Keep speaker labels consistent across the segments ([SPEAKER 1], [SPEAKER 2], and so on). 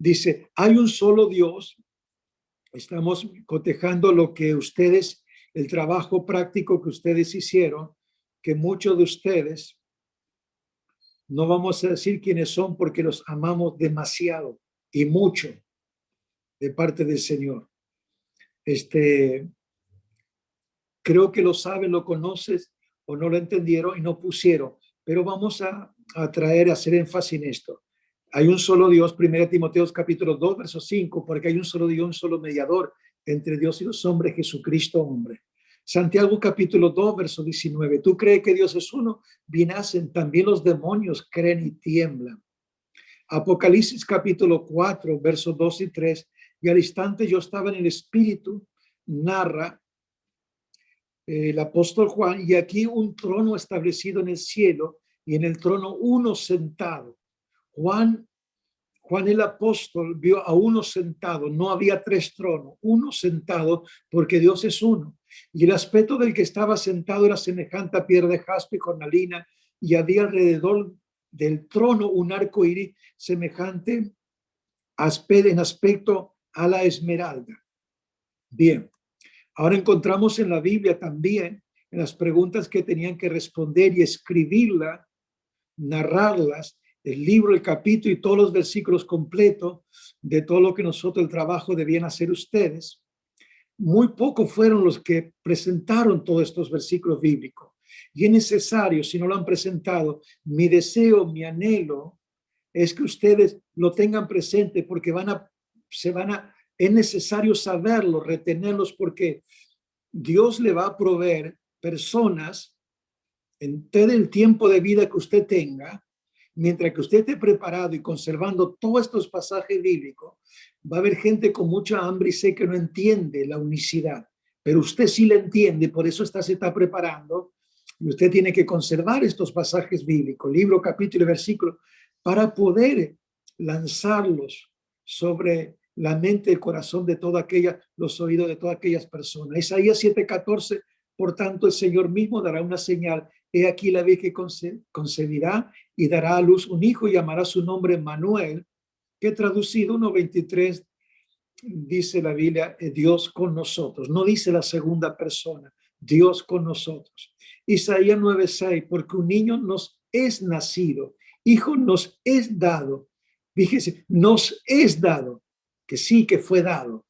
[SPEAKER 1] Dice, hay un solo Dios. Estamos cotejando lo que ustedes, el trabajo práctico que ustedes hicieron, que muchos de ustedes, no vamos a decir quiénes son porque los amamos demasiado y mucho de parte del Señor. Creo que lo saben, lo conoces o no lo entendieron y no pusieron, pero vamos a hacer énfasis en esto. Hay un solo Dios, 1 Timoteo capítulo 2, verso 5, porque hay un solo Dios, un solo mediador entre Dios y los hombres, Jesucristo hombre. Santiago capítulo 2, verso 19, ¿tú crees que Dios es uno? Bien hacen, también los demonios creen y tiemblan. Apocalipsis capítulo 4, versos 2 y 3, y al instante yo estaba en el Espíritu, narra el apóstol Juan, y aquí un trono establecido en el cielo, y en el trono uno sentado. Juan el apóstol vio a uno sentado, no había tres tronos, uno sentado, porque Dios es uno. Y el aspecto del que estaba sentado era semejante a piedra de jaspe y cornalina, y había alrededor del trono un arco iris semejante en aspecto a la esmeralda. Bien, ahora encontramos en la Biblia también, en las preguntas que tenían que responder y escribirla, narrarlas, el libro, el capítulo y todos los versículos completos de todo lo que nosotros, el trabajo, debían hacer ustedes. Muy pocos fueron los que presentaron todos estos versículos bíblicos. Y es necesario, si no lo han presentado, mi deseo, mi anhelo, es que ustedes lo tengan presente porque es necesario saberlo, retenerlos, porque Dios le va a proveer personas en todo el tiempo de vida que usted tenga. Mientras que usted esté preparado y conservando todos estos pasajes bíblicos, va a haber gente con mucha hambre y sé que no entiende la unicidad, pero usted sí la entiende, por eso se está preparando, y usted tiene que conservar estos pasajes bíblicos, libro, capítulo y versículo, para poder lanzarlos sobre la mente, el corazón de los oídos de todas aquellas personas. Isaías 7:14, por tanto el Señor mismo dará una señal. He aquí la Virgen concebirá y dará a luz un hijo y llamará su nombre Manuel, que traducido 1:23 dice la Biblia, Dios con nosotros. No dice la segunda persona, Dios con nosotros. Isaías 9:6, porque un niño nos es nacido, hijo nos es dado. Fíjese, nos es dado, que sí que fue dado.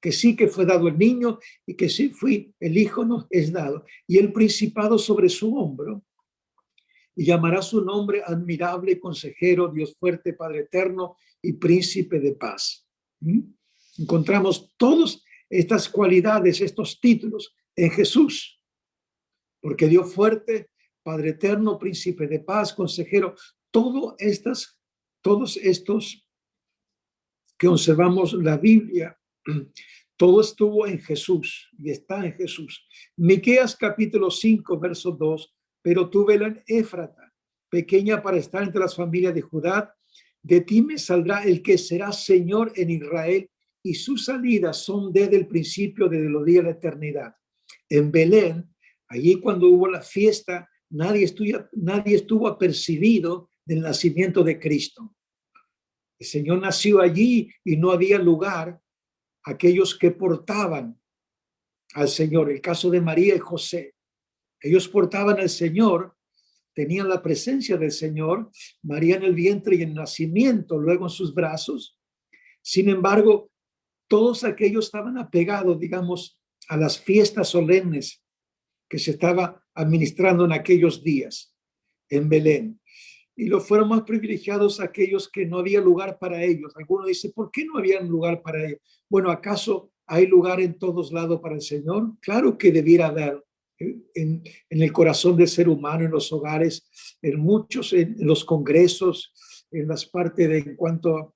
[SPEAKER 1] Que sí que fue dado el niño y que sí fue el hijo nos es dado. Y el principado sobre su hombro, y llamará su nombre admirable, consejero, Dios fuerte, Padre eterno y príncipe de paz. Encontramos todas estas cualidades, estos títulos en Jesús, porque Dios fuerte, Padre eterno, príncipe de paz, consejero, todos estos que observamos la Biblia, todo estuvo en Jesús y está en Jesús. Miqueas capítulo 5, verso 2, pero tú, Belén Éfrata, pequeña para estar entre las familias de Judá, de ti me saldrá el que será Señor en Israel, y sus salidas son desde el principio, desde los días de la eternidad. En Belén, allí cuando hubo la fiesta, nadie estuvo apercibido del nacimiento de Cristo. El Señor nació allí y no había lugar aquellos que portaban al Señor. El caso de María y José, ellos portaban al Señor, tenían la presencia del Señor, María en el vientre y en el nacimiento, luego en sus brazos. Sin embargo, todos aquellos estaban apegados, digamos, a las fiestas solemnes que se estaba administrando en aquellos días en Belén. Y lo fueron más privilegiados aquellos que no había lugar para ellos. Algunos dicen, ¿por qué no había lugar para ellos? Bueno, ¿acaso hay lugar en todos lados para el Señor? Claro que debiera haber en el corazón del ser humano, en los hogares, en muchos, en los congresos, en las partes en cuanto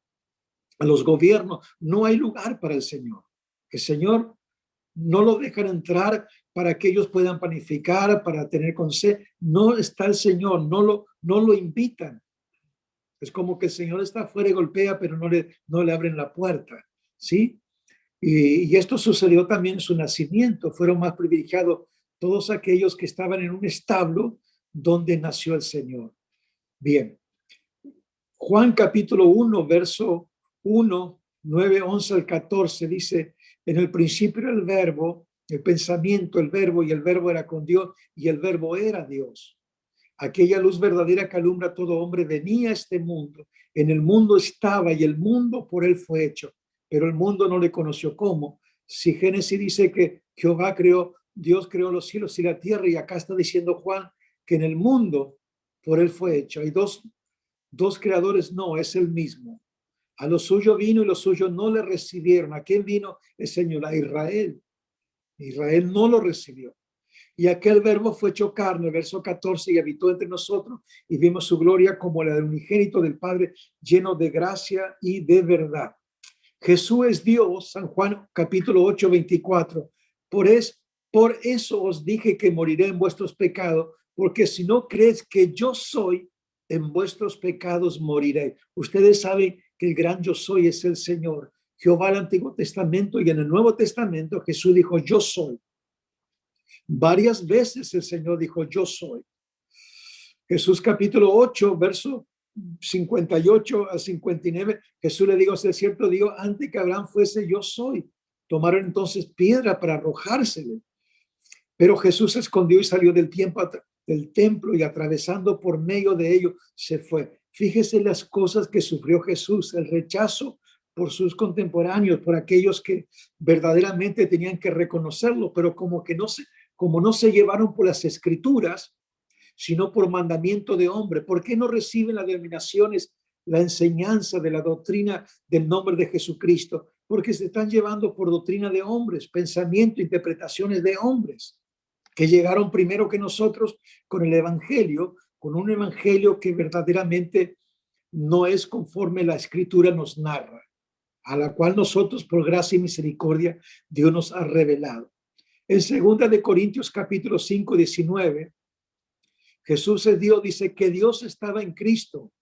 [SPEAKER 1] a los gobiernos. No hay lugar para el Señor. El Señor no lo dejan entrar para que ellos puedan planificar, para tener consejo. No está el Señor, no lo invitan. Es como que el Señor está afuera y golpea, pero no le abren la puerta, ¿sí? Y esto sucedió también en su nacimiento. Fueron más privilegiados todos aquellos que estaban en un establo donde nació el Señor. Bien. Juan capítulo 1, verso 1, 9, 11 al 14 dice, en el principio era el verbo, el pensamiento, el verbo, y el verbo era con Dios, y el verbo era Dios. Aquella luz verdadera que alumbra a todo hombre venía a este mundo. En el mundo estaba y el mundo por él fue hecho, pero el mundo no le conoció. ¿Cómo? Si Génesis dice que Jehová creó, Dios creó los cielos y la tierra, y acá está diciendo Juan que en el mundo por él fue hecho. Hay dos creadores, no, es el mismo. A lo suyo vino y los suyos no le recibieron. ¿A quién vino el Señor? A Israel. Israel no lo recibió. Y aquel verbo fue hecho carne, verso 14, y habitó entre nosotros, y vimos su gloria como la del unigénito del Padre, lleno de gracia y de verdad. Jesús es Dios, San Juan capítulo 8, 24. Por eso os dije que moriré en vuestros pecados, porque si no crees que yo soy, en vuestros pecados moriré. Ustedes saben que el gran yo soy es el Señor. Jehová el Antiguo Testamento, y en el Nuevo Testamento Jesús dijo, yo soy. Varias veces el Señor dijo, yo soy. Jesús capítulo 8, verso 58 a 59, Jesús le dijo, es cierto, digo, antes que Abraham fuese, yo soy. Tomaron entonces piedra para arrojársele. Pero Jesús se escondió y salió del templo, y atravesando por medio de ellos se fue. Fíjese las cosas que sufrió Jesús, el rechazo por sus contemporáneos, por aquellos que verdaderamente tenían que reconocerlo, pero como no se llevaron por las escrituras, sino por mandamiento de hombre. ¿Por qué no reciben las denominaciones la enseñanza de la doctrina del nombre de Jesucristo? Porque se están llevando por doctrina de hombres, pensamiento, interpretaciones de hombres, que llegaron primero que nosotros con el evangelio, con un evangelio que verdaderamente no es conforme la escritura nos narra, a la cual nosotros por gracia y misericordia Dios nos ha revelado. En 2 de Corintios capítulo 5, 19, Jesús es Dios, dice que Dios estaba en Cristo,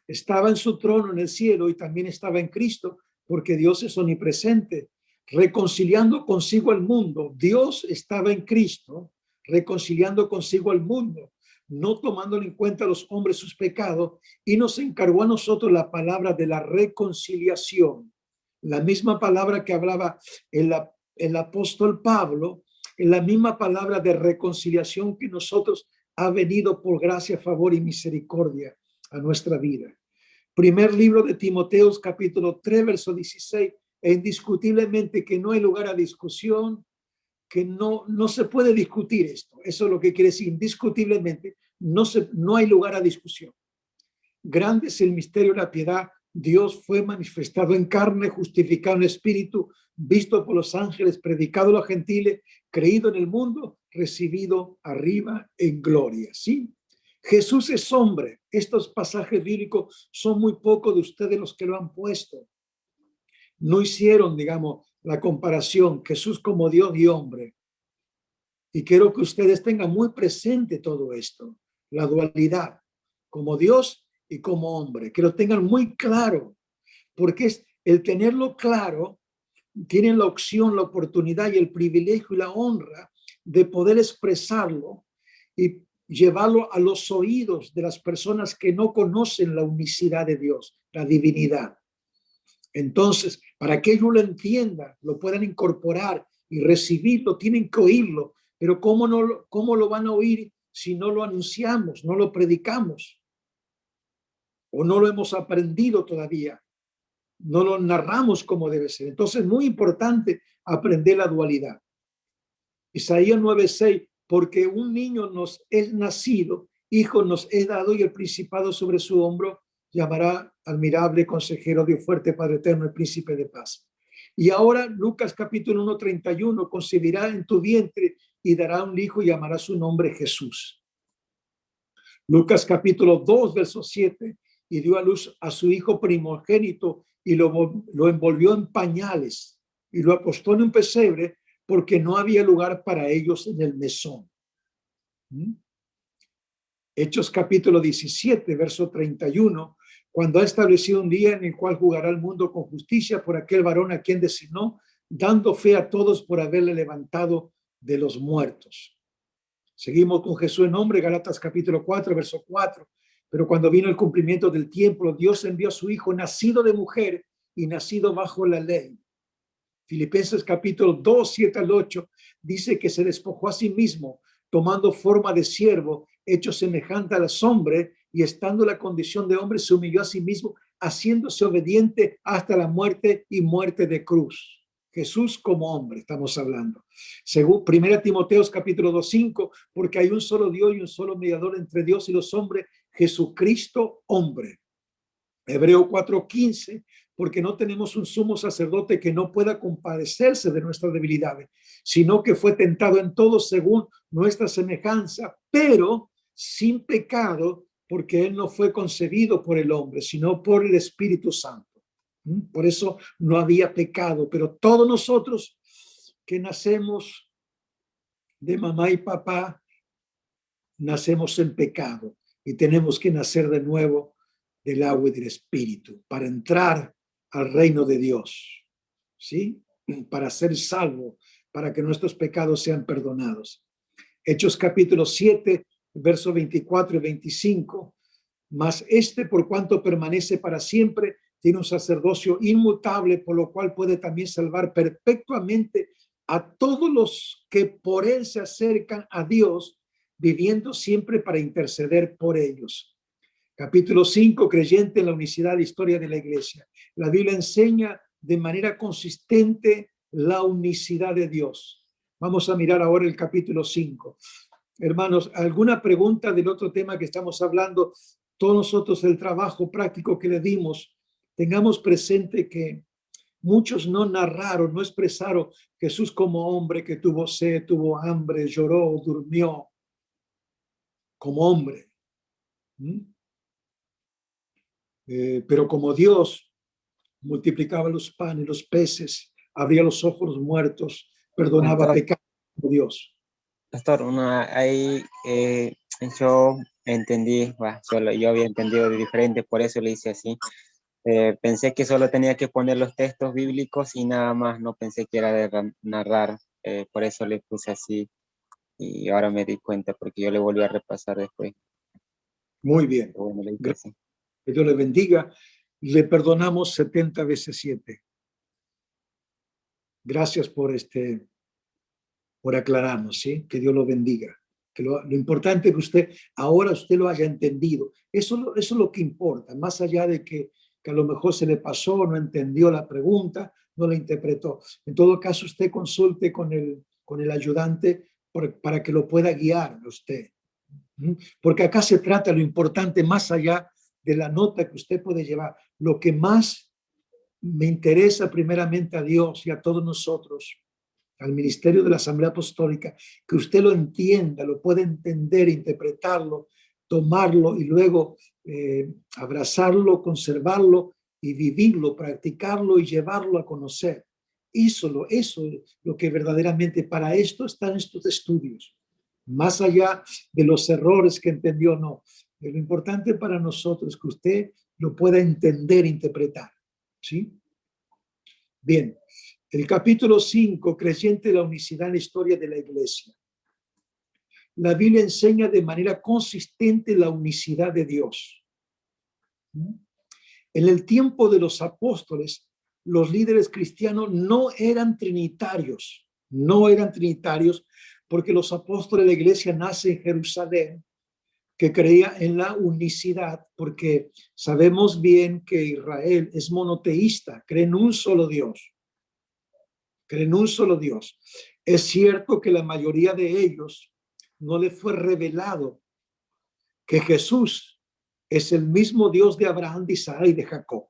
[SPEAKER 1] estaba en su trono en el cielo, y también estaba en Cristo, porque Dios es omnipresente, reconciliando consigo al mundo. Dios estaba en Cristo, reconciliando consigo al mundo, no tomándole en cuenta a los hombres sus pecados, y nos encargó a nosotros la palabra de la reconciliación. La misma palabra que hablaba el apóstol Pablo, en la misma palabra de reconciliación que nosotros ha venido por gracia, favor y misericordia a nuestra vida. Primer libro de Timoteos, capítulo 3, verso 16, e indiscutiblemente que no hay lugar a discusión, que no se puede discutir esto. Eso es lo que quiere decir, indiscutiblemente, no hay lugar a discusión. Grande es el misterio de la piedad. Dios fue manifestado en carne, justificado en espíritu, visto por los ángeles, predicado a los gentiles, creído en el mundo, recibido arriba en gloria. ¿Sí? Jesús es hombre. Estos pasajes bíblicos son muy pocos de ustedes los que lo han puesto. No hicieron, digamos, la comparación, Jesús como Dios y hombre. Y quiero que ustedes tengan muy presente todo esto, la dualidad, como Dios y como hombre, que lo tengan muy claro, porque es el tenerlo claro, tienen la opción, la oportunidad y el privilegio y la honra de poder expresarlo y llevarlo a los oídos de las personas que no conocen la unicidad de Dios, la divinidad. Entonces, para que ellos lo entiendan, lo puedan incorporar y recibirlo, tienen que oírlo. Pero ¿cómo lo van a oír si no lo anunciamos, no lo predicamos? O no lo hemos aprendido todavía, no lo narramos como debe ser. Entonces es muy importante aprender la dualidad. Isaías 9:6, porque un niño nos es nacido, hijo nos es dado, y el principado sobre su hombro, llamará admirable, consejero, Dios fuerte, Padre eterno, el príncipe de paz. Y ahora Lucas capítulo 1:31, concebirá en tu vientre y dará un hijo y llamará su nombre Jesús. Lucas capítulo 2, verso 7, y dio a luz a su hijo primogénito y lo envolvió en pañales y lo acostó en un pesebre porque no había lugar para ellos en el mesón. Hechos capítulo 17, verso 31, cuando ha establecido un día en el cual jugará el mundo con justicia por aquel varón a quien designó, dando fe a todos por haberle levantado de los muertos. Seguimos con Jesús en nombre, Galatas capítulo 4, verso 4. Pero cuando vino el cumplimiento del tiempo, Dios envió a su hijo nacido de mujer y nacido bajo la ley. Filipenses capítulo 2, 7 al 8 dice que se despojó a sí mismo, tomando forma de siervo, hecho semejante a los hombres, y estando en la condición de hombre, se humilló a sí mismo, haciéndose obediente hasta la muerte y muerte de cruz. Jesús como hombre, estamos hablando. Según 1 Timoteo capítulo 2, 5, porque hay un solo Dios y un solo mediador entre Dios y los hombres, Jesucristo hombre. Hebreo 4:15, porque no tenemos un sumo sacerdote que no pueda compadecerse de nuestras debilidades, sino que fue tentado en todo según nuestra semejanza, pero sin pecado, porque él no fue concebido por el hombre, sino por el Espíritu Santo. Por eso no había pecado, pero todos nosotros que nacemos de mamá y papá, nacemos en pecado y tenemos que nacer de nuevo del agua y del Espíritu para entrar al reino de Dios, ¿sí? Para ser salvo, para que nuestros pecados sean perdonados. Hechos capítulo 7, versos 24 y 25. Mas por cuanto permanece para siempre, tiene un sacerdocio inmutable, por lo cual puede también salvar perpetuamente a todos los que por él se acercan a Dios, viviendo siempre para interceder por ellos. Capítulo 5, creyente en la unicidad de historia de la iglesia. La Biblia enseña de manera consistente la unicidad de Dios. Vamos a mirar ahora el capítulo 5. Hermanos, ¿alguna pregunta del otro tema que estamos hablando? Todos nosotros el trabajo práctico que le dimos, tengamos presente que muchos no narraron, no expresaron Jesús como hombre que tuvo sed, tuvo hambre, lloró, durmió, como hombre. Pero como Dios multiplicaba los panes, los peces, abría los ojos los muertos, perdonaba pecados como Dios.
[SPEAKER 2] Pastor, ahí yo entendí, yo había entendido de diferente, por eso le hice así. Pensé que solo tenía que poner los textos bíblicos y nada más, no pensé que era de narrar, por eso le puse así y ahora me di cuenta porque yo le volví a repasar después.
[SPEAKER 1] Muy bien.
[SPEAKER 2] Bueno, le
[SPEAKER 1] que Dios le bendiga. Le perdonamos 70 veces 7. Gracias por aclararnos, ¿sí? Que Dios lo bendiga. Que lo importante es que ahora usted lo haya entendido. Eso es lo que importa, más allá de que a lo mejor se le pasó, no entendió la pregunta, no la interpretó. En todo caso, usted consulte con el ayudante para que lo pueda guiar a usted. Porque acá se trata lo importante, más allá de la nota que usted puede llevar. Lo que más me interesa primeramente a Dios y a todos nosotros, al ministerio de la Asamblea Apostólica, que usted lo entienda, lo pueda entender, interpretarlo, tomarlo y luego abrazarlo, conservarlo y vivirlo, practicarlo y llevarlo a conocer. Eso es lo que verdaderamente para esto están estos estudios. Más allá de los errores que entendió, no. Lo importante para nosotros es que usted lo pueda entender, interpretar. ¿Sí? Bien. El capítulo 5, creyente en la unicidad en la historia de la iglesia. La Biblia enseña de manera consistente la unicidad de Dios. En el tiempo de los apóstoles, los líderes cristianos no eran trinitarios, porque los apóstoles de la iglesia nacen en Jerusalén, que creía en la unicidad, porque sabemos bien que Israel es monoteísta, cree en un solo Dios. Creen un solo Dios. Es cierto que la mayoría de ellos no les fue revelado que Jesús es el mismo Dios de Abraham, de Isaac y de Jacob.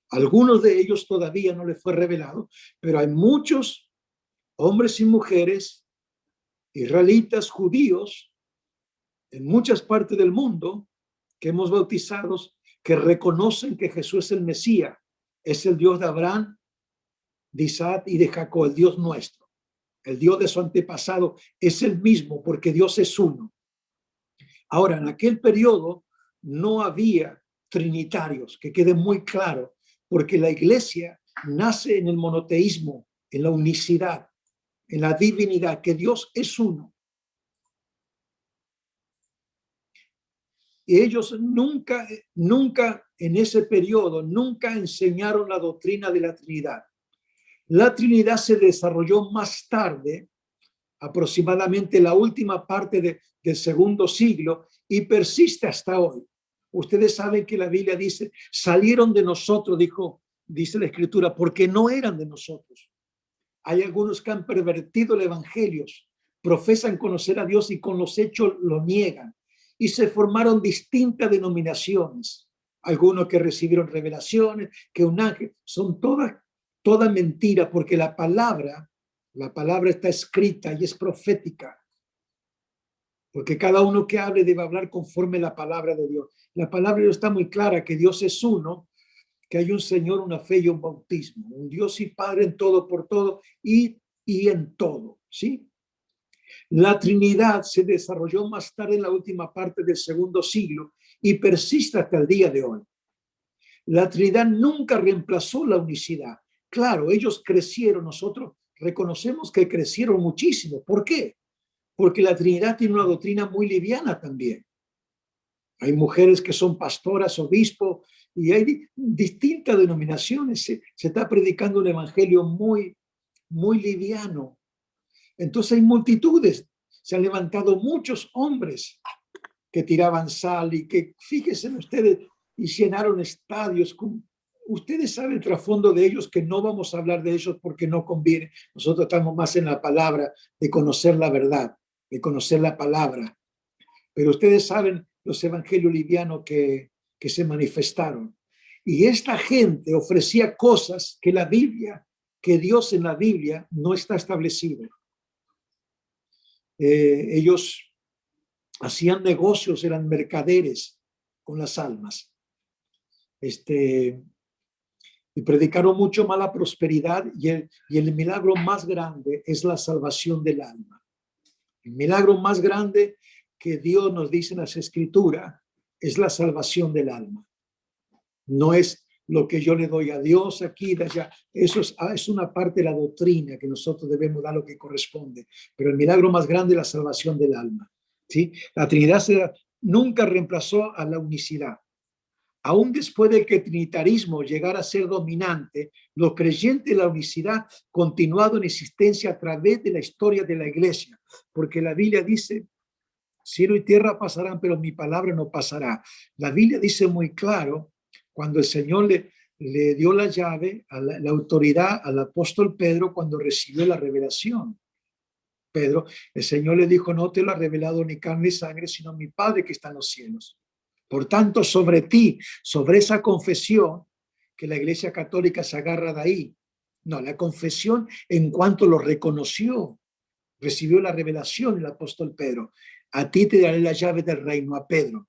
[SPEAKER 1] Algunos de ellos todavía no les fue revelado, pero hay muchos hombres y mujeres, israelitas, judíos, en muchas partes del mundo que hemos bautizado, que reconocen que Jesús es el Mesías, es el Dios de Abraham, de Isaac y de Jacob, el Dios nuestro. El Dios de su antepasado es el mismo porque Dios es uno. Ahora, en aquel periodo no había trinitarios, que quede muy claro, porque la iglesia nace en el monoteísmo, en la unicidad, en la divinidad, que Dios es uno. Y ellos nunca en ese periodo, nunca enseñaron la doctrina de la Trinidad. La Trinidad se desarrolló más tarde, aproximadamente la última parte del segundo siglo, y persiste hasta hoy. Ustedes saben que la Biblia dice, salieron de nosotros, dice la Escritura, porque no eran de nosotros. Hay algunos que han pervertido el evangelio, profesan conocer a Dios y con los hechos lo niegan. Y se formaron distintas denominaciones. Algunos que recibieron revelaciones, que un ángel, son toda mentira, porque la palabra está escrita y es profética. Porque cada uno que hable debe hablar conforme a la palabra de Dios. La palabra de Dios está muy clara, que Dios es uno, que hay un Señor, una fe y un bautismo, un Dios y Padre en todo, por todo y en todo, ¿sí? La Trinidad se desarrolló más tarde en la última parte del segundo siglo y persiste hasta el día de hoy. La Trinidad nunca reemplazó la unicidad. Claro, ellos crecieron, nosotros reconocemos que crecieron muchísimo. ¿Por qué? Porque la Trinidad tiene una doctrina muy liviana también. Hay mujeres que son pastoras, obispos, y hay distintas denominaciones. Se está predicando un evangelio muy, muy liviano. Entonces hay multitudes. Se han levantado muchos hombres que tiraban sal y que, fíjense ustedes, y llenaron estadios. Ustedes saben el trasfondo de ellos, que no vamos a hablar de ellos porque no conviene. Nosotros estamos más en la palabra, de conocer la verdad, de conocer la palabra. Pero ustedes saben los evangelios livianos que se manifestaron. Y esta gente ofrecía cosas que la Biblia, que Dios en la Biblia no está establecido. Ellos hacían negocios, eran mercaderes con las almas. Y predicaron mucho más la prosperidad, y el milagro más grande es la salvación del alma. El milagro más grande que Dios nos dice en las Escrituras es la salvación del alma. No es lo que yo le doy a Dios aquí y de allá. Eso es una parte de la doctrina que nosotros debemos dar lo que corresponde. Pero el milagro más grande es la salvación del alma, ¿sí? La Trinidad nunca reemplazó a la unicidad. Aún después de que el trinitarismo llegara a ser dominante, los creyentes de la unicidad continuado en existencia a través de la historia de la iglesia, porque la Biblia dice, cielo y tierra pasarán, pero mi palabra no pasará. La Biblia dice muy claro, cuando el Señor le dio la llave, la autoridad al apóstol Pedro cuando recibió la revelación. Pedro, el Señor le dijo, no te lo ha revelado ni carne ni sangre, sino mi Padre que está en los cielos. Por tanto, sobre ti, sobre esa confesión, que la Iglesia Católica se agarra de ahí. No, la confesión en cuanto lo reconoció, recibió la revelación el apóstol Pedro. A ti te daré la llave del reino, a Pedro.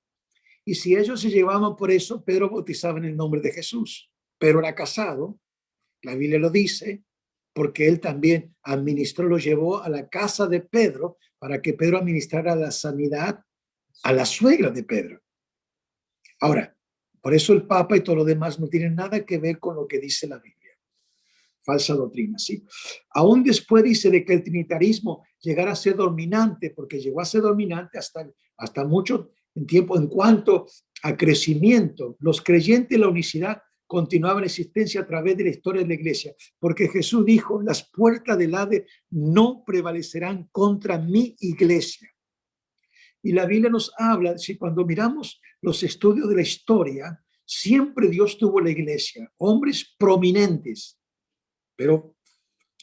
[SPEAKER 1] Y si ellos se llevaban por eso, Pedro bautizaba en el nombre de Jesús. Pedro era casado, la Biblia lo dice, porque él también administró, lo llevó a la casa de Pedro para que Pedro administrara la sanidad a la suegra de Pedro. Ahora, por eso el Papa y todo lo demás no tienen nada que ver con lo que dice la Biblia. Falsa doctrina, ¿sí? Aún después dice de que el trinitarismo llegara a ser dominante, porque llegó a ser dominante hasta mucho tiempo. En cuanto a crecimiento, los creyentes de la unicidad continuaban en existencia a través de la historia de la iglesia, porque Jesús dijo, las puertas del Hades no prevalecerán contra mi iglesia. Y la Biblia nos habla, si cuando miramos los estudios de la historia, siempre Dios tuvo la iglesia, hombres prominentes, pero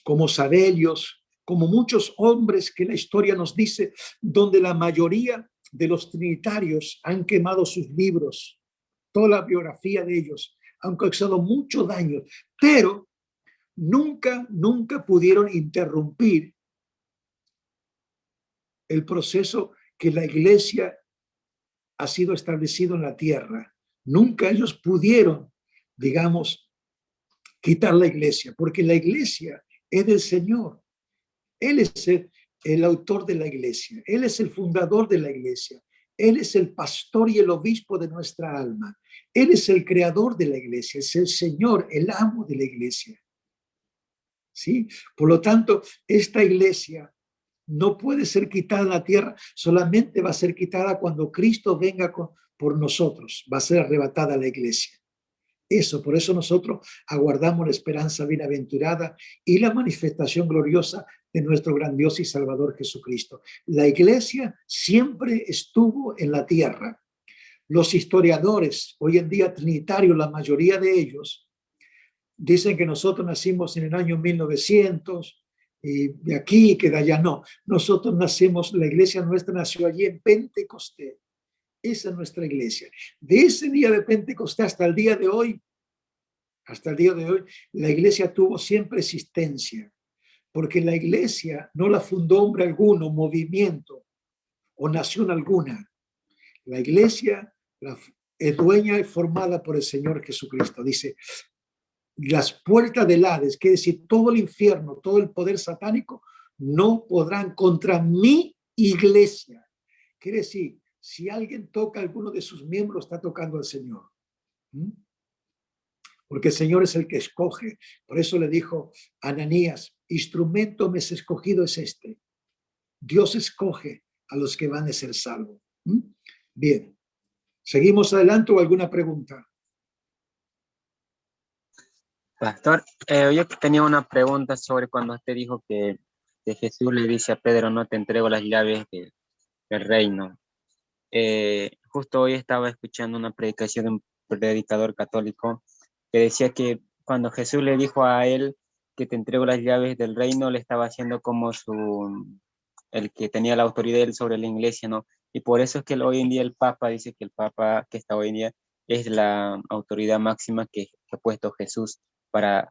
[SPEAKER 1] como Sabellios, como muchos hombres que la historia nos dice, donde la mayoría de los trinitarios han quemado sus libros, toda la biografía de ellos, han causado mucho daño, pero nunca pudieron interrumpir el proceso que la iglesia ha sido establecido en la tierra. Nunca ellos pudieron, digamos, quitar la iglesia, porque la iglesia es del Señor. Él es el autor de la iglesia. Él es el fundador de la iglesia. Él es el pastor y el obispo de nuestra alma. Él es el creador de la iglesia. Es el Señor, el amo de la iglesia. ¿Sí? Por lo tanto, esta iglesia no puede ser quitada de la tierra, solamente va a ser quitada cuando Cristo venga por nosotros, va a ser arrebatada la iglesia. Por eso nosotros aguardamos la esperanza bienaventurada y la manifestación gloriosa de nuestro gran Dios y Salvador Jesucristo. La iglesia siempre estuvo en la tierra. Los historiadores, hoy en día trinitarios, la mayoría de ellos, dicen que nosotros nacimos en el año 1900 y de aquí, que de allá no. Nosotros nacimos, la iglesia nuestra nació allí en Pentecostés. Esa es nuestra iglesia. De ese día de Pentecostés hasta el día de hoy, la iglesia tuvo siempre existencia, porque la iglesia no la fundó hombre alguno, movimiento o nación alguna. La iglesia es dueña y formada por el Señor Jesucristo. Dice, las puertas del Hades, quiere decir todo el infierno, todo el poder satánico, no podrán contra mi iglesia. Quiere decir, si alguien toca a alguno de sus miembros, está tocando al Señor. Porque el Señor es el que escoge. Por eso le dijo a Ananías, instrumento me es escogido es este. Dios escoge a los que van a ser salvos. Bien. ¿Seguimos adelante o alguna pregunta?
[SPEAKER 2] Pastor, yo tenía una pregunta sobre cuando usted dijo que Jesús le dice a Pedro, no te entrego las llaves del reino. Justo hoy estaba escuchando una predicación de un predicador católico que decía que cuando Jesús le dijo a él que te entrego las llaves del reino, le estaba haciendo como el que tenía la autoridad sobre la iglesia, ¿no? Y por eso es que hoy en día el Papa dice que el Papa que está hoy en día es la autoridad máxima que ha puesto Jesús para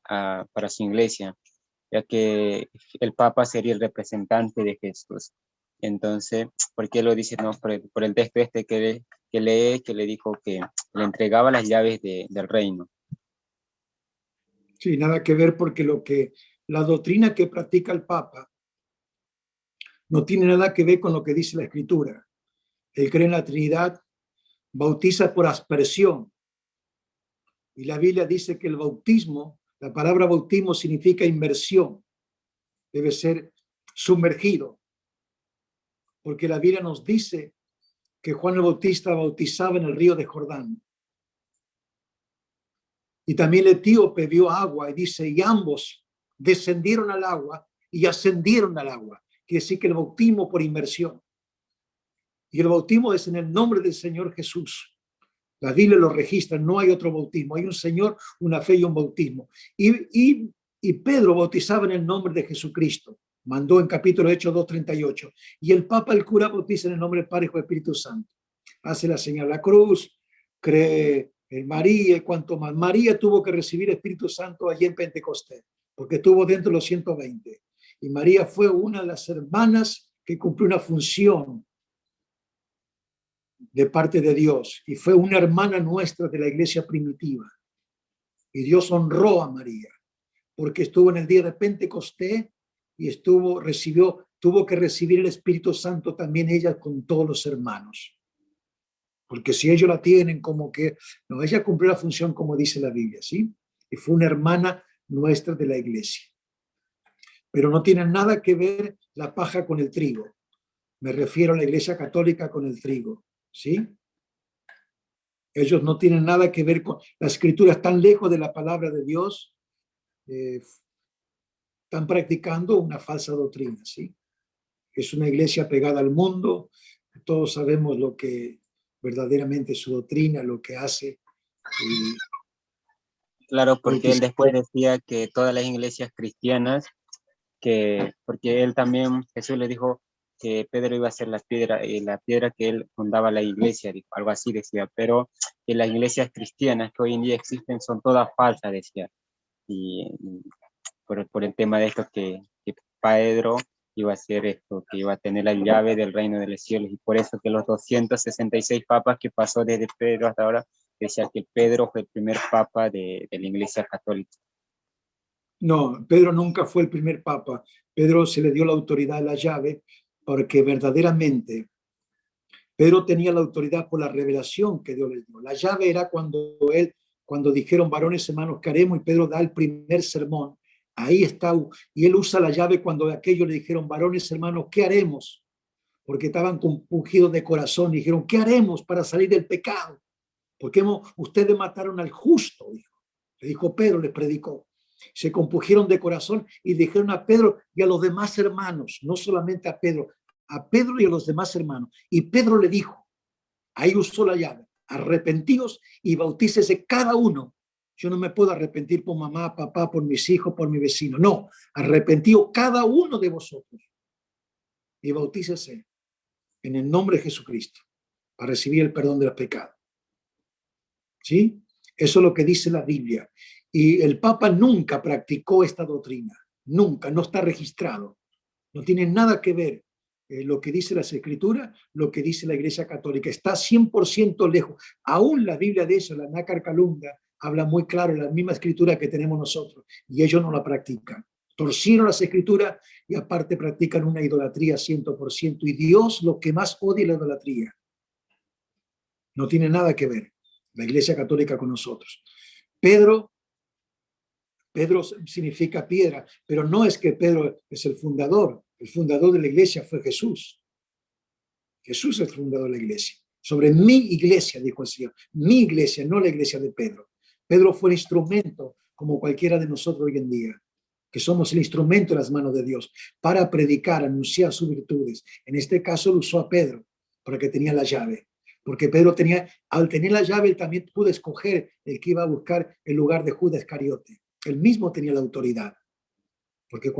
[SPEAKER 2] su iglesia, ya que el Papa sería el representante de Jesús. Entonces, ¿por qué lo dice? No, por el texto este que le dijo que le entregaba las llaves del reino.
[SPEAKER 1] Sí, nada que ver, porque la doctrina que practica el Papa no tiene nada que ver con lo que dice la Escritura. Él cree en la Trinidad, bautiza por aspersión. Y la Biblia dice que el bautismo, la palabra bautismo significa inmersión. Debe ser sumergido. Porque la Biblia nos dice que Juan el Bautista bautizaba en el río de Jordán. Y también el etíope vio agua y dice, y ambos descendieron al agua y ascendieron al agua. Quiere decir que el bautismo por inmersión. Y el bautismo es en el nombre del Señor Jesús. La Biblia lo registra, no hay otro bautismo. Hay un Señor, una fe y un bautismo. Y Pedro bautizaba en el nombre de Jesucristo. Mandó en capítulo Hechos 2:38. Y el Papa, el cura, bautiza en el nombre del Padre, Hijo y Espíritu Santo. Hace la señal de la cruz, cree en María y cuanto más. María tuvo que recibir Espíritu Santo allí en Pentecostés, porque estuvo dentro de los 120. Y María fue una de las hermanas que cumplió una función de parte de Dios y fue una hermana nuestra de la iglesia primitiva. Y Dios honró a María porque estuvo en el día de Pentecostés y tuvo que recibir el Espíritu Santo también ella con todos los hermanos. Porque si ellos la tienen como que, no, ella cumplió la función como dice la Biblia, ¿sí? Y fue una hermana nuestra de la iglesia. Pero no tiene nada que ver la paja con el trigo. Me refiero a la iglesia católica con el trigo, ¿sí? Ellos no tienen nada que ver con la escritura, están lejos de la palabra de Dios, están practicando una falsa doctrina, ¿sí? Es una iglesia pegada al mundo, todos sabemos lo que verdaderamente es su doctrina, lo que hace.
[SPEAKER 2] Claro, porque él después decía que todas las iglesias cristianas, porque él también, Jesús le dijo que Pedro iba a ser la piedra que él fundaba la iglesia, dijo, algo así decía, pero que las iglesias cristianas que hoy en día existen son todas falsas, decía, y por el tema de esto que Pedro iba a hacer esto, que iba a tener la llave del reino de los cielos, y por eso que los 266 papas que pasó desde Pedro hasta ahora, decía que Pedro fue el primer papa de la iglesia católica.
[SPEAKER 1] No, Pedro nunca fue el primer papa. Pedro se le dio la autoridad, la llave, porque verdaderamente Pedro tenía la autoridad por la revelación que Dios le dio. La llave era cuando dijeron, varones hermanos, ¿qué haremos? Y Pedro da el primer sermón. Ahí está, y él usa la llave cuando aquellos le dijeron, varones hermanos, ¿qué haremos? porque estaban compungidos de corazón. Dijeron, ¿qué haremos para salir del pecado? Porque ustedes mataron al justo, dijo. Le dijo Pedro, le predicó. Se compungieron de corazón y dijeron a Pedro y a los demás hermanos, no solamente a Pedro y a los demás hermanos. Y Pedro le dijo, ahí usó la llave, arrepentíos y bautícese cada uno. Yo no me puedo arrepentir por mamá, papá, por mis hijos, por mi vecino. No, arrepentíos cada uno de vosotros y bautícese en el nombre de Jesucristo para recibir el perdón de los pecados. ¿Sí? Eso es lo que dice la Biblia. Y el Papa nunca practicó esta doctrina. Nunca, no está registrado. No tiene nada que ver lo que dice las Escrituras, lo que dice la Iglesia Católica. Está 100% lejos. Aún la Biblia de eso, la Nácar Calunga, habla muy claro en la misma Escritura que tenemos nosotros. Y ellos no la practican. Torcieron las Escrituras y aparte practican una idolatría 100%. Y Dios lo que más odia es la idolatría. No tiene nada que ver la Iglesia Católica con nosotros. Pedro significa piedra, pero no es que Pedro es el fundador de la iglesia fue Jesús. Jesús es el fundador de la iglesia. Sobre mi iglesia, dijo el Señor, mi iglesia, no la iglesia de Pedro. Pedro fue el instrumento, como cualquiera de nosotros hoy en día, que somos el instrumento en las manos de Dios, para predicar, anunciar sus virtudes. En este caso lo usó a Pedro, porque tenía la llave. Porque Pedro al tener la llave, él también pudo escoger el que iba a buscar el lugar de Judas Iscariote. Él mismo tenía la autoridad. Porque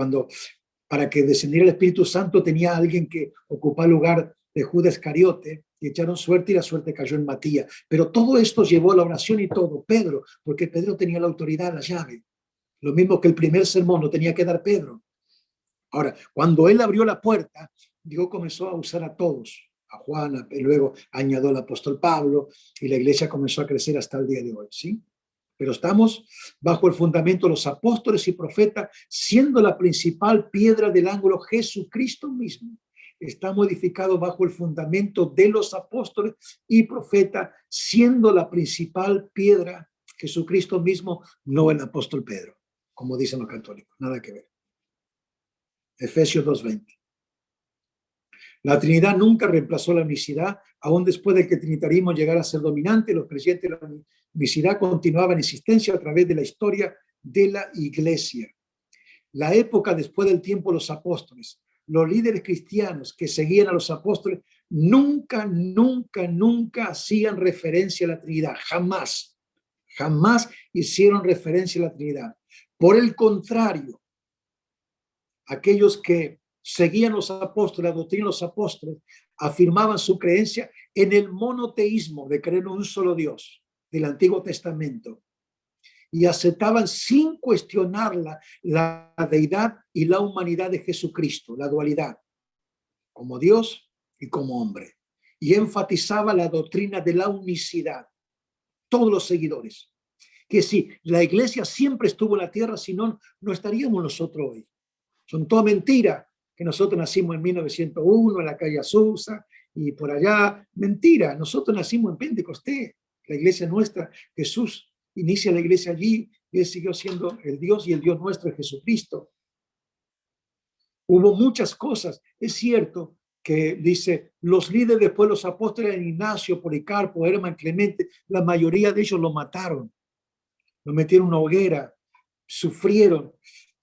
[SPEAKER 1] para que descendiera el Espíritu Santo, tenía alguien que ocupaba el lugar de Judas Iscariote, y echaron suerte y la suerte cayó en Matías. Pero todo esto llevó a la oración y todo, Pedro, porque Pedro tenía la autoridad, la llave. Lo mismo que el primer sermón lo tenía que dar Pedro. Ahora, cuando él abrió la puerta, Dios comenzó a usar a todos, a Juan, y luego añadió al apóstol Pablo, y la iglesia comenzó a crecer hasta el día de hoy, ¿sí? Pero estamos bajo el fundamento de los apóstoles y profetas, siendo la principal piedra del ángulo Jesucristo mismo. Estamos edificados bajo el fundamento de los apóstoles y profetas, siendo la principal piedra Jesucristo mismo, no el apóstol Pedro, como dicen los católicos, nada que ver. Efesios 2:20. La Trinidad nunca reemplazó la unicidad, aún después de que el trinitarismo llegara a ser dominante. Los creyentes de la unicidad continuaban en existencia a través de la historia de la iglesia. La época después del tiempo de los apóstoles, los líderes cristianos que seguían a los apóstoles nunca hacían referencia a la Trinidad, jamás hicieron referencia a la Trinidad. Por el contrario, aquellos que seguían los apóstoles, la doctrina de los apóstoles, afirmaban su creencia en el monoteísmo, de creer en un solo Dios del Antiguo Testamento, y aceptaban sin cuestionarla la deidad y la humanidad de Jesucristo, la dualidad, como Dios y como hombre, y enfatizaba la doctrina de la unicidad. Todos los seguidores, que si la iglesia siempre estuvo en la tierra, si no, no estaríamos nosotros hoy. Son toda mentira que nosotros nacimos en 1901 en la calle Azusa y por allá. Mentira, nosotros nacimos en Pentecostés, la iglesia nuestra. Jesús inicia la iglesia allí y él siguió siendo el Dios, y el Dios nuestro es Jesucristo. Hubo muchas cosas. Es cierto que dice, los líderes después de los apóstoles, Ignacio, Policarpo, Herman, Clemente, la mayoría de ellos lo mataron, lo metieron en una hoguera, sufrieron,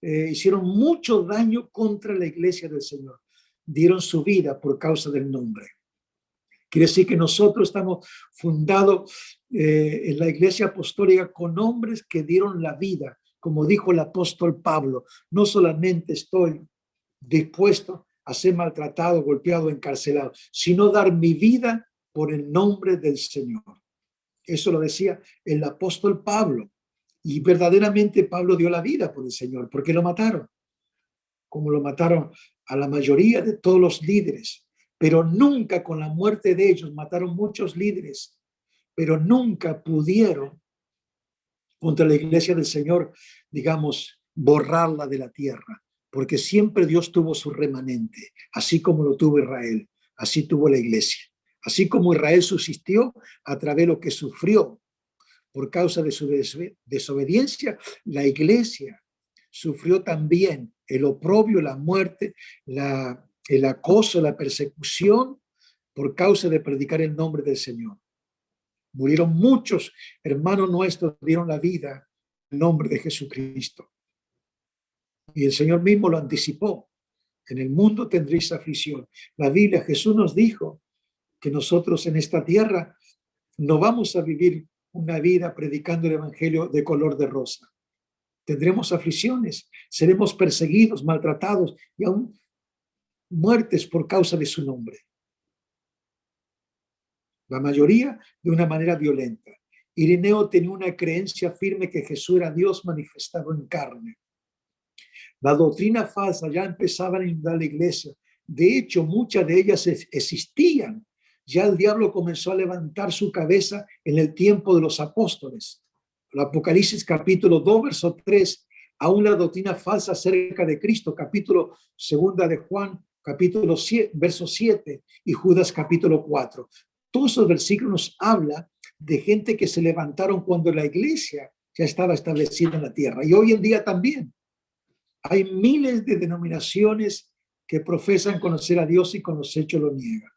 [SPEAKER 1] hicieron mucho daño contra la iglesia del Señor, dieron su vida por causa del nombre. Quiere decir que nosotros estamos fundados en la iglesia apostólica con hombres que dieron la vida, como dijo el apóstol Pablo. No solamente estoy dispuesto a ser maltratado, golpeado, encarcelado, sino dar mi vida por el nombre del Señor. Eso lo decía el apóstol Pablo. Y verdaderamente Pablo dio la vida por el Señor, porque lo mataron, como lo mataron a la mayoría de todos los líderes. Pero nunca, con la muerte de ellos, mataron muchos líderes, pero nunca pudieron contra la iglesia del Señor, digamos, borrarla de la tierra, porque siempre Dios tuvo su remanente, así como lo tuvo Israel, así tuvo la iglesia. Así como Israel subsistió a través de lo que sufrió por causa de su desobediencia, la iglesia sufrió también el oprobio, la muerte, la el acoso, la persecución por causa de predicar el nombre del Señor. Murieron muchos hermanos nuestros, dieron la vida en nombre de Jesucristo. Y el Señor mismo lo anticipó. En el mundo tendréis aflicción. La Biblia, Jesús nos dijo que nosotros en esta tierra no vamos a vivir una vida predicando el evangelio de color de rosa. Tendremos aflicciones, seremos perseguidos, maltratados y aún muertes por causa de su nombre. La mayoría de una manera violenta. Ireneo tenía una creencia firme que Jesús era Dios manifestado en carne. La doctrina falsa ya empezaba a inundar la iglesia. De hecho, muchas de ellas existían. Ya el diablo comenzó a levantar su cabeza en el tiempo de los apóstoles. El Apocalipsis capítulo 2, verso 3, aún la doctrina falsa acerca de Cristo, capítulo 2 de Juan, capítulo 7, verso 7, y Judas capítulo 4. Todos esos versículos nos habla de gente que se levantaron cuando la iglesia ya estaba establecida en la tierra. Y hoy en día también hay miles de denominaciones que profesan conocer a Dios y con los hechos lo niegan.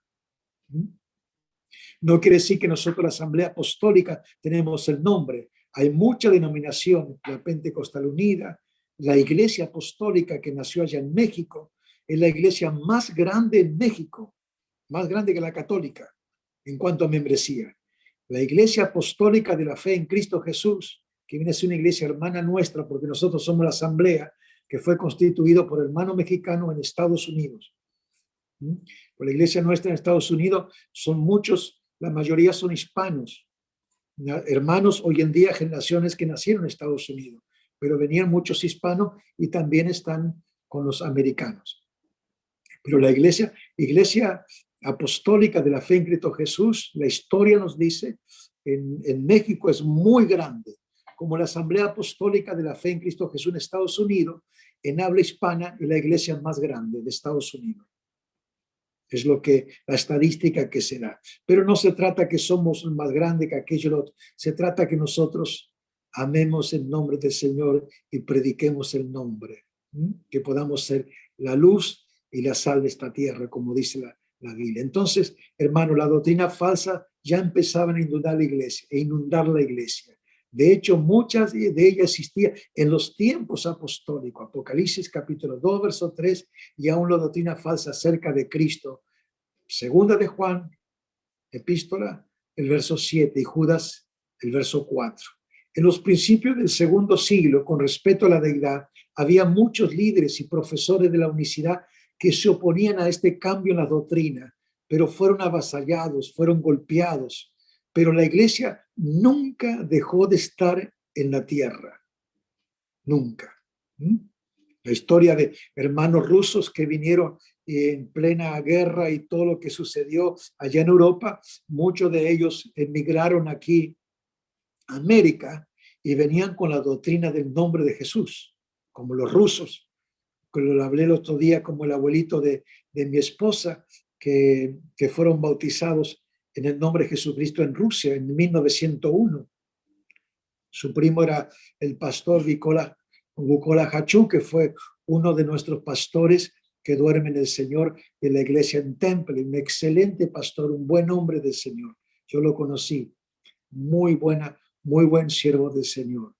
[SPEAKER 1] No quiere decir que nosotros, la Asamblea Apostólica, tenemos el nombre. Hay muchas denominaciones, la Pentecostal Unida, la Iglesia Apostólica que nació allá en México, es la iglesia más grande en México, más grande que la católica en cuanto a membresía. La Iglesia Apostólica de la Fe en Cristo Jesús, que viene a ser una iglesia hermana nuestra, porque nosotros somos la Asamblea, que fue constituido por hermanos mexicanos en Estados Unidos. Por la iglesia nuestra en Estados Unidos son muchos, la mayoría son hispanos, hermanos hoy en día, generaciones que nacieron en Estados Unidos, pero venían muchos hispanos y también están con los americanos. Pero la iglesia apostólica de la fe en Cristo Jesús, la historia nos dice, en México es muy grande, como la Asamblea Apostólica de la Fe en Cristo Jesús en Estados Unidos, en habla hispana, es la iglesia más grande de Estados Unidos. Es lo que la estadística que se da. Pero no se trata que somos más grandes que aquellos, se trata que nosotros amemos el nombre del Señor y prediquemos el nombre, que podamos ser la luz y la sal de esta tierra, como dice la Biblia. Entonces, hermano, la doctrina falsa ya empezaban a inundar la iglesia, De hecho, muchas de ellas existían en los tiempos apostólicos. Apocalipsis capítulo 2, verso 3, y aún la doctrina falsa acerca de Cristo. Segunda de Juan, epístola, el verso 7, y Judas, el verso 4. En los principios del segundo siglo, con respecto a la deidad, había muchos líderes y profesores de la unicidad que se oponían a este cambio en la doctrina, pero fueron avasallados, fueron golpeados. Pero la iglesia nunca dejó de estar en la tierra. Nunca. La historia de hermanos rusos que vinieron en plena guerra y todo lo que sucedió allá en Europa, muchos de ellos emigraron aquí a América y venían con la doctrina del nombre de Jesús, como los rusos, que lo hablé el otro día, como el abuelito de mi esposa, que fueron bautizados en el nombre de Jesucristo en Rusia en 1901. Su primo era el pastor Bukola Hachú, que fue uno de nuestros pastores que duerme en el Señor de la iglesia en Temple, un excelente pastor, un buen hombre del Señor. Yo lo conocí, muy buen siervo del Señor.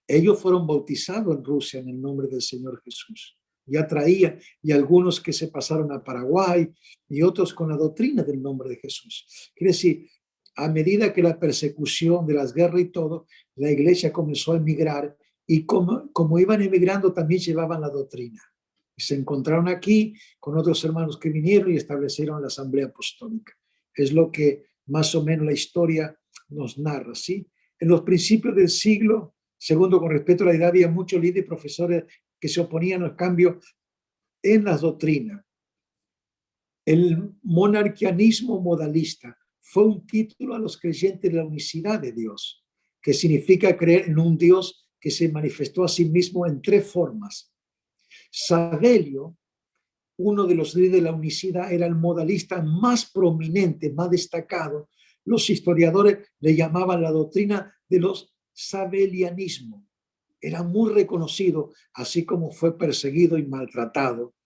[SPEAKER 1] Ellos fueron bautizados en Rusia en el nombre del Señor Jesús. Ya traían, y algunos que se pasaron a Paraguay y otros con la doctrina del nombre de Jesús. Quiere decir, a medida que la persecución de las guerras y todo, la iglesia comenzó a emigrar y como iban emigrando también llevaban la doctrina. Y se encontraron aquí con otros hermanos que vinieron y establecieron la Asamblea Apostólica. Es lo que más o menos la historia nos narra, ¿sí? En los principios del siglo, segundo, con respecto a la edad, había muchos líderes y profesores que se oponían al cambio en las doctrinas. El monarquianismo modalista fue un título a los creyentes de la unicidad de Dios, que significa creer en un Dios que se manifestó a sí mismo en tres formas. Sabelio, uno de los líderes de la unicidad, era el modalista más prominente, más destacado. Los historiadores le llamaban la doctrina de los sabelianismos. Era muy reconocido, así como fue perseguido y maltratado.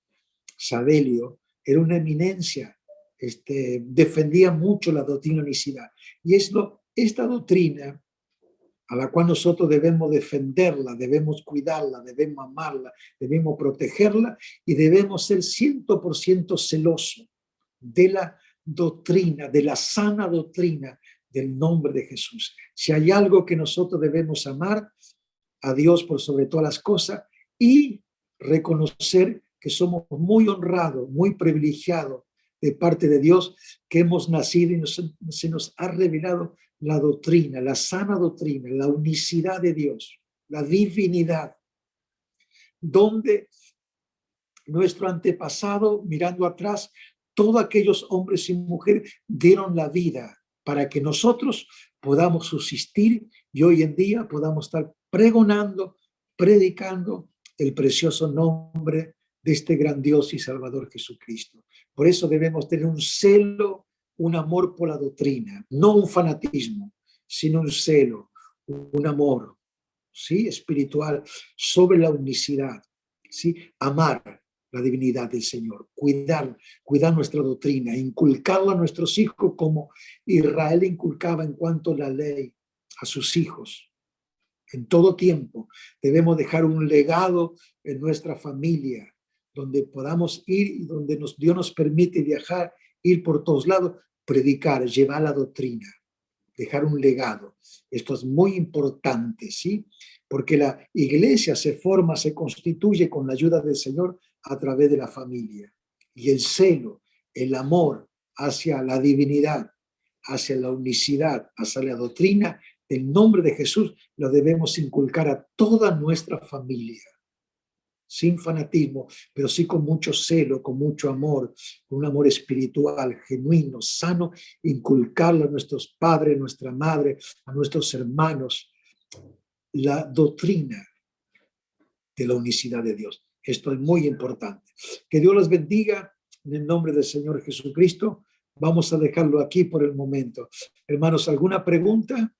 [SPEAKER 1] Sabelio era una eminencia, defendía mucho la doctrina de unicidad. Y esta doctrina a la cual nosotros debemos defenderla, debemos cuidarla, debemos amarla, debemos protegerla y debemos ser 100% celosos de la doctrina, de la sana doctrina del nombre de Jesús. Si hay algo que nosotros debemos amar, a Dios por sobre todas las cosas y reconocer que somos muy honrados, muy privilegiados de parte de Dios, que hemos nacido y se nos ha revelado la doctrina, la sana doctrina, la unicidad de Dios, la divinidad, donde nuestro antepasado, mirando atrás, todos aquellos hombres y mujeres dieron la vida para que nosotros podamos subsistir y hoy en día podamos estar pregonando, predicando el precioso nombre de este gran Dios y Salvador Jesucristo. Por eso debemos tener un celo, un amor por la doctrina, no un fanatismo, sino un celo, un amor, ¿sí?, espiritual sobre la unicidad, ¿sí?, amar la divinidad del Señor, cuidar nuestra doctrina, inculcarla a nuestros hijos como Israel inculcaba en cuanto a la ley a sus hijos. En todo tiempo debemos dejar un legado en nuestra familia, donde podamos ir y donde Dios nos permite viajar, ir por todos lados, predicar, llevar la doctrina, dejar un legado. Esto es muy importante, ¿sí? Porque la iglesia se forma, se constituye con la ayuda del Señor a través de la familia. Y el celo, el amor hacia la divinidad, hacia la unicidad, hacia la doctrina del nombre de Jesús, lo debemos inculcar a toda nuestra familia. Sin fanatismo, pero sí con mucho celo, con mucho amor, con un amor espiritual, genuino, sano, inculcarlo a nuestros padres, a nuestra madre, a nuestros hermanos, la doctrina de la unicidad de Dios. Esto es muy importante. Que Dios los bendiga en el nombre del Señor Jesucristo. Vamos a dejarlo aquí por el momento. Hermanos, ¿alguna pregunta?